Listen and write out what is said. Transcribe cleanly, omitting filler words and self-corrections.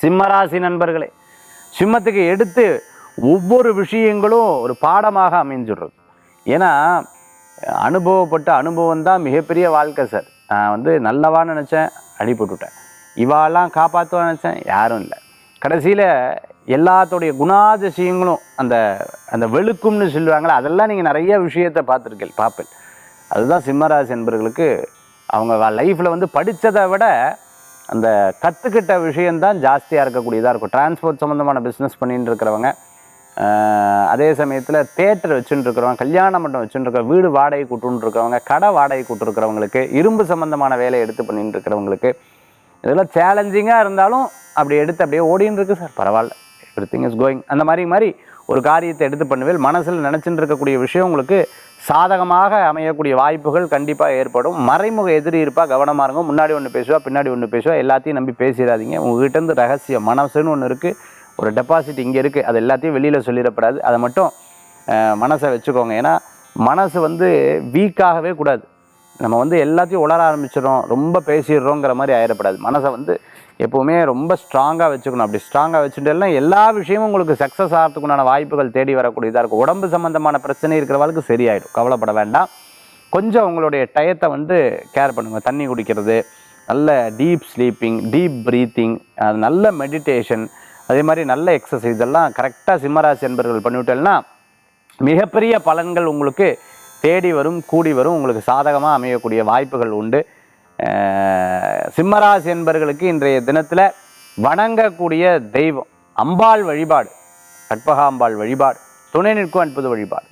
சிம்மராசி நண்பர்களே, சிம்மத்துக்கு எடுத்து ஒவ்வொரு விஷயங்களும் ஒரு பாடமாக அமைஞ்சிடுறது. ஏன்னா அனுபவப்பட்ட அனுபவம் தான் மிகப்பெரிய வாழ்க்கை சார். நான் நல்லவான்னு நினச்சேன், அடிபட்டுவிட்டேன். இவாளெல்லாம் காப்பாற்றுவான்னு நினச்சேன், யாரும் இல்லை. கடைசியில் எல்லாத்தோடைய குணாதிசயங்களும் அந்த அந்த வெளுக்கும்னு சொல்லுவாங்களே, அதெல்லாம் நீங்கள் நிறைய விஷயத்தை பார்ப்பேன். அதுதான் சிம்மராசி என்பவர்களுக்கு அவங்க லைஃப்பில் படித்ததை விட அந்த கற்றுக்கிட்ட விஷயந்தான் ஜாஸ்தியாக இருக்கக்கூடியதாக இருக்கும். டிரான்ஸ்போர்ட் சம்மந்தமான பிஸ்னஸ் பண்ணிட்டு இருக்கிறவங்க, அதே சமயத்தில் தேட்டர் வச்சுட்டு இருக்கிறவங்க, கல்யாண மண்டபம் வச்சுட்டு இருக்கிற, வீடு வாடகை கூட்டுன்னு இருக்கிறவங்க, கடை வாடகை கூட்டுருக்கிறவங்களுக்கு, இரும்பு சம்மந்தமான வேலையை எடுத்து பண்ணிட்டு இருக்கிறவங்களுக்கு இதெல்லாம் சேலஞ்சிங்காக இருந்தாலும் அப்படி எடுத்து அப்படியே ஓடின்னு இருக்குது சார். பரவாயில்ல, எவ்ரிதிங் இஸ் கோயிங். அந்த மாதிரி ஒரு காரியத்தை எடுத்து பண்ணுவேன். மனசில் நினச்சிட்டு இருக்கக்கூடிய விஷயம் உங்களுக்கு சாதகமாக அமையக்கூடிய வாய்ப்புகள் கண்டிப்பாக ஏற்படும். மறைமுக எதிரி இருப்பா, கவனமாக இருங்க. முன்னாடி ஒன்று பேசுவா, பின்னாடி ஒன்று பேசுவா. எல்லாத்தையும் நம்பி பேசிடாதீங்க. உங்ககிட்டேருந்து ரகசியம் மனசுன்னு ஒன்று இருக்குது, ஒரு டெபாசிட் இங்கே இருக்குது, அது எல்லாத்தையும் வெளியில் சொல்லிடப்படாது. அதை மட்டும் மனசை வச்சுக்கோங்க. ஏன்னா மனசு வீக்காகவே கூடாது. நம்ம எல்லாத்தையும் உளர ஆரம்பிச்சிடறோம், ரொம்ப பேசிடுறோங்கிற மாதிரி ஆயிடப்படாது. மனசை எப்போவுமே ரொம்ப ஸ்ட்ராங்காக வச்சுக்கணும். அப்படி ஸ்ட்ராங்காக வச்சுட்டு எல்லா விஷயமும் உங்களுக்கு சக்ஸஸ் ஆகிறதுக்குண்டான வாய்ப்புகள் தேடி வரக்கூடியதாக இருக்கும். உடம்பு சம்மந்தமான பிரச்சனை இருக்கிறவளுக்கு சரியாயிடும், கவலைப்பட வேண்டாம். கொஞ்சம் உங்களுடைய டயத்தை கேர் பண்ணுங்கள். தண்ணி குடிக்கிறது, நல்ல டீப் ஸ்லீப்பிங், டீப் ப்ரீத்திங், நல்ல மெடிடேஷன், அதே மாதிரி நல்ல எக்ஸசைஸ் எல்லாம் கரெக்டாக சிம்மராசி என்பவர்கள் பண்ணிவிட்டேன்னா மிகப்பெரிய பலன்கள் உங்களுக்கு தேடி வரும், கூடி வரும். உங்களுக்கு சாதகமாக அமையக்கூடிய வாய்ப்புகள் உண்டு. சிம்மராசி என்பவர்களுக்கு இன்றைய தினத்தில் வணங்கக்கூடிய தெய்வம் அம்பாள் வழிபாடு, கற்பகாம்பாள் வழிபாடு, துணை நிற்கும் அற்புத வழிபாடு.